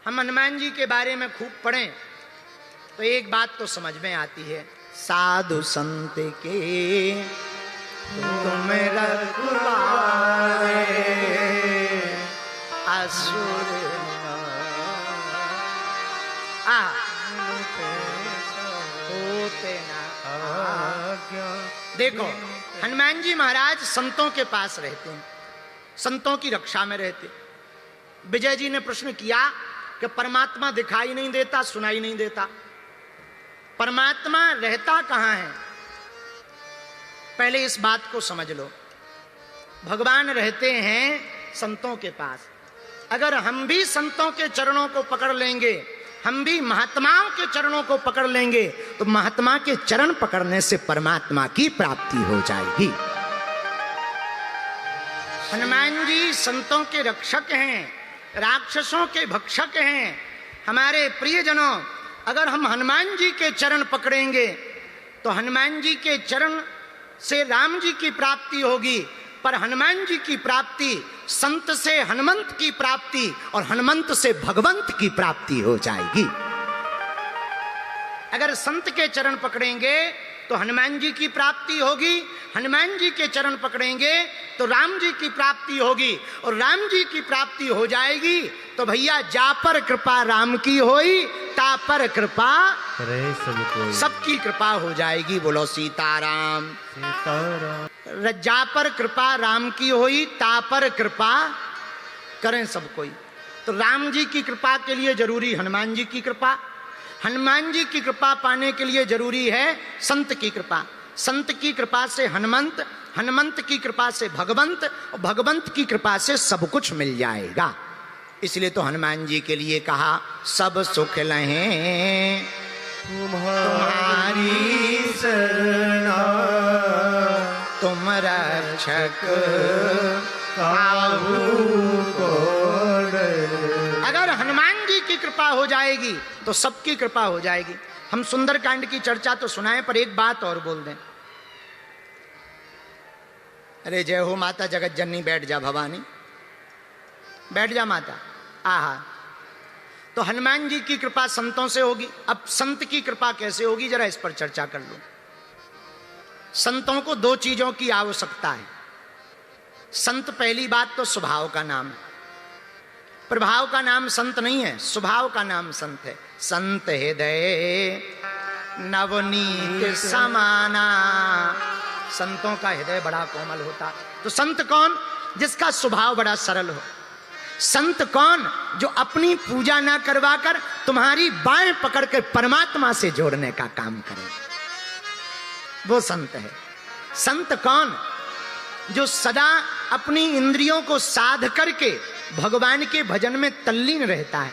हम हनुमान जी के बारे में खूब पढ़ें तो एक बात तो समझ में आती है, साधु संत के तुम रखवारे असुर होते ना। देखो हनुमान जी महाराज संतों के पास रहते हैं, संतों की रक्षा में रहते। विजय जी ने प्रश्न किया कि परमात्मा दिखाई नहीं देता, सुनाई नहीं देता, परमात्मा रहता कहां है? पहले इस बात को समझ लो, भगवान रहते हैं संतों के पास। अगर हम भी संतों के चरणों को पकड़ लेंगे, हम भी महात्माओं के चरणों को पकड़ लेंगे, तो महात्मा के चरण पकड़ने से परमात्मा की प्राप्ति हो जाएगी। हनुमान जी संतों के रक्षक हैं, राक्षसों के भक्षक हैं। हमारे प्रियजनों, अगर हम हनुमान जी के चरण पकड़ेंगे तो हनुमान जी के चरण से राम जी की प्राप्ति होगी, पर हनुमान जी की प्राप्ति संत से हनुमंत की प्राप्ति और हनुमंत से भगवंत की प्राप्ति हो जाएगी। अगर संत के चरण पकड़ेंगे तो हनुमान जी की प्राप्ति होगी, हनुमान जी के चरण पकड़ेंगे तो राम जी की प्राप्ति होगी, और राम जी की प्राप्ति हो जाएगी तो भैया जा पर कृपा राम की होई, ता पर कृपा करे सब कोई, सबकी कृपा हो जाएगी। बोलो सीताराम सीताराम। जा पर कृपा राम की होई, ता पर कृपा करें सब कोई। तो राम जी की कृपा के लिए जरूरी हनुमान जी की कृपा, हनुमान जी की कृपा पाने के लिए जरूरी है संत की कृपा, संत की कृपा से हनुमंत, हनुमंत की कृपा से भगवंत, और भगवंत की कृपा से सब कुछ मिल जाएगा। इसलिए तो हनुमान जी के लिए कहा सब सुख लहें तुम्हारी शरणा, तुम रक्षक काहू को। अगर हनुमान जी की कृपा हो जाएगी तो सबकी कृपा हो जाएगी। हम सुंदरकांड की चर्चा तो सुनाएं, पर एक बात और बोल दें। अरे जय हो माता जगत जननी, बैठ जा भवानी, बैठ जा माता। आहा, तो हनुमान जी की कृपा संतों से होगी। अब संत की कृपा कैसे होगी, जरा इस पर चर्चा कर लो। संतों को दो चीजों की आवश्यकता है। संत पहली बात तो स्वभाव का नाम है, प्रभाव का नाम संत नहीं है, स्वभाव का नाम संत है। संत हृदय नवनीत समाना, संतों का हृदय बड़ा कोमल होता। तो संत कौन? जिसका स्वभाव बड़ा सरल हो। संत कौन? जो अपनी पूजा ना करवाकर तुम्हारी बाएं पकड़ कर परमात्मा से जोड़ने का काम करे, वो संत है। संत कौन? जो सदा अपनी इंद्रियों को साध करके भगवान के भजन में तल्लीन रहता है,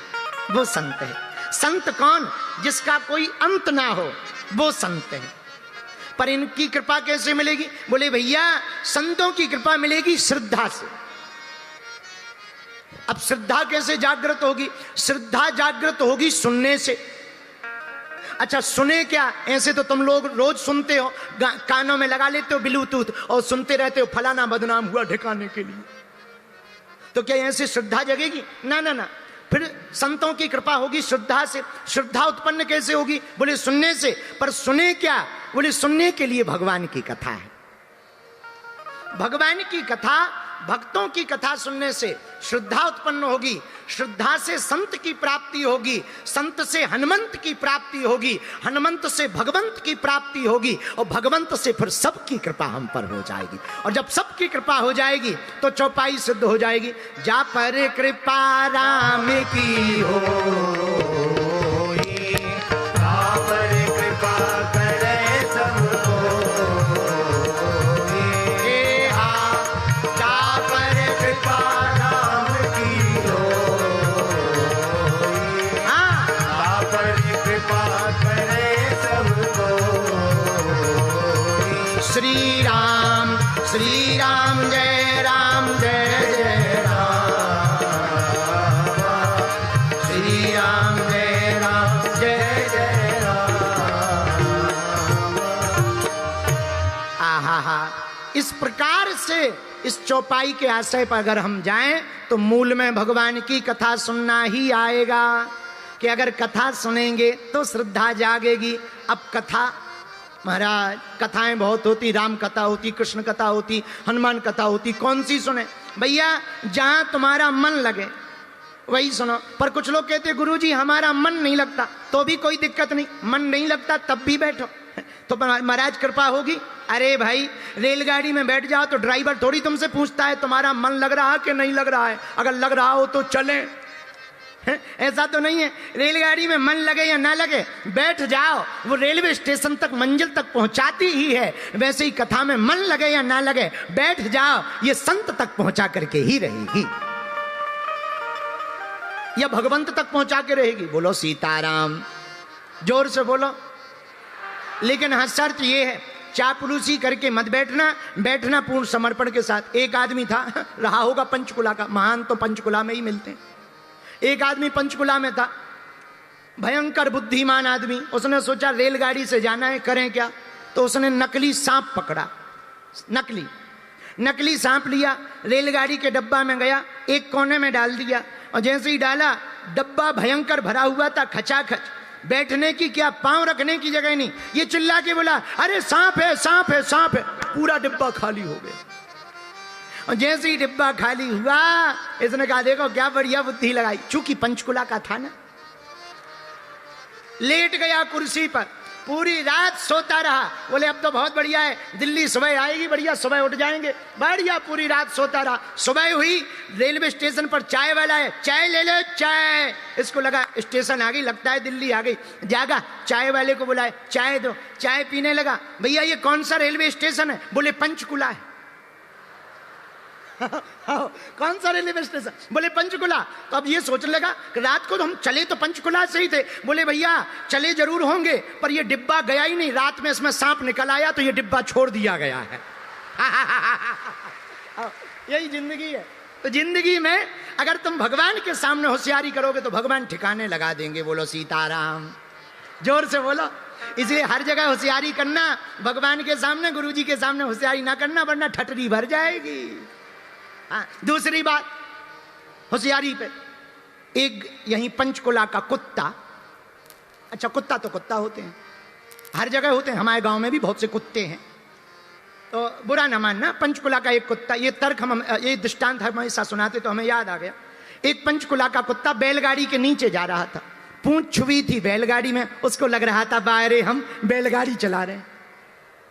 वो संत है। संत कौन? जिसका कोई अंत ना हो, वो संत है। पर इनकी कृपा कैसे मिलेगी? बोले भैया संतों की कृपा मिलेगी श्रद्धा से। अब श्रद्धा कैसे जागृत होगी? श्रद्धा जागृत होगी सुनने से। अच्छा सुने क्या? ऐसे तो तुम लोग रोज सुनते हो, कानों में लगा लेते हो ब्लूटूथ और सुनते रहते हो फलाना बदनाम हुआ ठिकाने के लिए। तो क्या ऐसे श्रद्धा जगेगी? ना ना ना। फिर संतों की कृपा होगी श्रद्धा से। श्रद्धा उत्पन्न कैसे होगी? बोले सुनने से। पर सुने क्या? बोले सुनने के लिए भगवान की कथा है। भगवान की कथा, भक्तों की कथा सुनने से श्रद्धा उत्पन्न होगी। श्रद्धा से संत की प्राप्ति होगी, संत से हनुमंत की प्राप्ति होगी, हनुमंत से भगवंत की प्राप्ति होगी, और भगवंत से फिर सबकी कृपा हम पर हो जाएगी। और जब सबकी कृपा हो जाएगी तो चौपाई सिद्ध हो जाएगी। जा पर कृपा राम की हो, श्री राम जय राम जय जय राम, श्री राम इस प्रकार से इस चौपाई के आशय पर अगर हम जाएं तो मूल में भगवान की कथा सुनना ही आएगा कि अगर कथा सुनेंगे तो श्रद्धा जागेगी। अब कथा महाराज कथाएं बहुत होती, राम कथा होती, कृष्ण कथा होती, हनुमान कथा होती, कौन सी सुने भैया? जहां तुम्हारा मन लगे वही सुनो। पर कुछ लोग कहते गुरुजी हमारा मन नहीं लगता, तो भी कोई दिक्कत नहीं, मन नहीं लगता तब भी बैठो तो महाराज कृपा होगी। अरे भाई रेलगाड़ी में बैठ जाओ तो ड्राइवर थोड़ी तुमसे पूछता है तुम्हारा मन लग रहा है कि नहीं लग रहा है, अगर लग रहा हो तो चलें। ऐसा तो नहीं है, रेलगाड़ी में मन लगे या ना लगे बैठ जाओ, वो रेलवे स्टेशन तक मंजिल तक पहुंचाती ही है। वैसे ही कथा में मन लगे या ना लगे बैठ जाओ, ये संत तक पहुंचा करके ही रहेगी, या भगवंत तक पहुंचा के रहेगी। बोलो सीताराम, जोर से बोलो। लेकिन हाँ शर्त ये है, चापलूसी करके मत बैठना, बैठना पूर्ण समर्पण के साथ। एक आदमी था, रहा होगा पंचकुला का, महान तो पंचकुला में ही मिलते हैं। एक आदमी पंचकुला में था, भयंकर बुद्धिमान आदमी। उसने सोचा रेलगाड़ी से जाना है, करें क्या? तो उसने नकली सांप पकड़ा, नकली सांप लिया, रेलगाड़ी के डब्बा में गया, एक कोने में डाल दिया, और जैसे ही डाला डब्बा भयंकर भरा हुआ था, खचाखच, बैठने की क्या पांव रखने की जगह नहीं। ये चिल्ला के बोला अरे सांप है, सांप है, सांप है। पूरा डिब्बा खाली हो गया। और जैसे ही डिब्बा खाली हुआ इसने कहा देखो क्या बढ़िया बुद्धि लगाई, चूंकि पंचकुला का था ना। लेट गया कुर्सी पर, पूरी रात सोता रहा। बोले अब तो बहुत बढ़िया है, दिल्ली सुबह आएगी, बढ़िया सुबह उठ जाएंगे, बढ़िया। पूरी रात सोता रहा। सुबह हुई, रेलवे स्टेशन पर चाय वाला है, चाय ले लो चाय। इसको लगा स्टेशन आ गई, लगता है दिल्ली आ गई। जागा, चाय वाले को बुलाए, चाय दो। चाय पीने लगा। भैया ये कौन सा रेलवे स्टेशन है? बोले पंचकुला है। कौन सा रेलवे स्टेशन? बोले पंचकुला। तो अब ये सोचने लगा कि रात को तो हम चले तो पंचकुला से ही थे। बोले भैया चले जरूर होंगे, पर ये डिब्बा गया ही नहीं, रात में इसमें सांप निकल आया तो ये डिब्बा छोड़ दिया गया है। यही जिंदगी है। तो जिंदगी में अगर तुम भगवान के सामने होशियारी करोगे तो भगवान ठिकाने लगा देंगे। बोलो सीताराम, जोर से बोलो। इसलिए हर जगह होशियारी करना, भगवान के सामने, गुरुजी के सामने होशियारी ना करना, वरना ठटरी भर जाएगी। हाँ, दूसरी बात होशियारी पे, एक यहीं पंचकुला का कुत्ता, अच्छा कुत्ता तो कुत्ता होते हैं, हर जगह होते हैं, हमारे गांव में भी बहुत से कुत्ते हैं, तो बुरा ना मानना। पंचकुला का एक कुत्ता, ये तर्क हम ये दृष्टांत हम ऐसा सुनाते तो हमें याद आ गया। एक पंचकुला का कुत्ता बैलगाड़ी के नीचे जा रहा था, पूंछ छुई थी बैलगाड़ी में, उसको लग रहा था बाहरे हम बैलगाड़ी चला रहे हैं।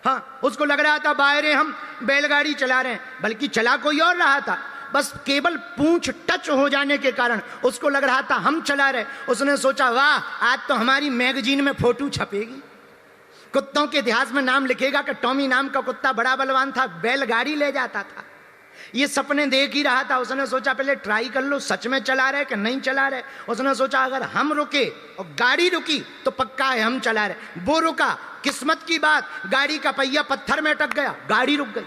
हाँ, उसको लग रहा था बाहरे हम बैलगाड़ी चला रहे हैं, बल्कि चला कोई और रहा था, बस केवल पूंछ टच हो जाने के कारण उसको लग रहा था हम चला रहे। उसने सोचा वाह आज तो हमारी मैगजीन में फोटो छपेगी, कुत्तों के इतिहास में नाम लिखेगा कि टॉमी नाम का कुत्ता बड़ा बलवान था, बैलगाड़ी ले जाता था। ये सपने देख ही रहा था। उसने सोचा पहले ट्राई कर लो, सच में चला रहे कि नहीं चला रहे। उसने सोचा अगर हम रुके और गाड़ी रुकी तो पक्का है हम चला रहे। वो रुका, किस्मत की बात, गाड़ी का पहिया पत्थर में अटक गया, गाड़ी रुक गई।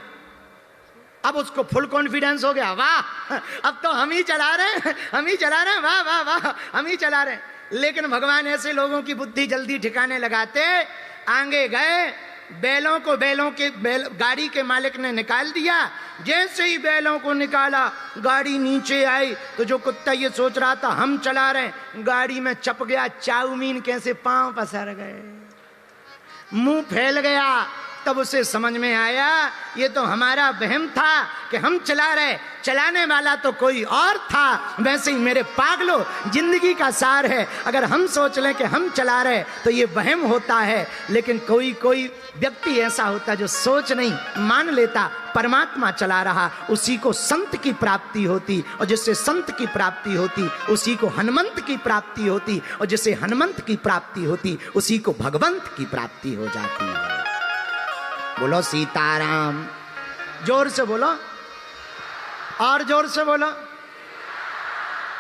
अब उसको फुल कॉन्फिडेंस हो गया, वाह अब तो हम ही चला रहे हैं, हम ही चला रहे हैं, वाह वाह वाह हम ही चला रहे हैं। लेकिन भगवान ऐसे लोगों की बुद्धि जल्दी ठिकाने लगाते। आगे गए, बैलों को गाड़ी के मालिक ने निकाल दिया। जैसे ही बैलों को निकाला, गाड़ी नीचे आई तो जो कुत्ता ये सोच रहा था हम चला रहे, गाड़ी में चप गया चाउमीन, कैसे पांव पसर गए, मुंह फैल गया। तब उसे समझ में आया ये तो हमारा वहम था कि हम चला रहे, चलाने वाला तो कोई और था। वैसे ही मेरे पागलो, जिंदगी का सार है, अगर हम सोच लें कि हम चला रहे तो ये वहम होता है। लेकिन कोई व्यक्ति ऐसा होता जो सोच नहीं, मान लेता परमात्मा चला रहा, उसी को संत की प्राप्ति होती, और जिससे संत की प्राप्ति होती उसी को हनुमंत की प्राप्ति होती, और जिससे हनुमंत की प्राप्ति होती उसी को भगवंत की प्राप्ति हो जाती है। बोलो सीताराम, जोर से बोलो और जोर से बोलो।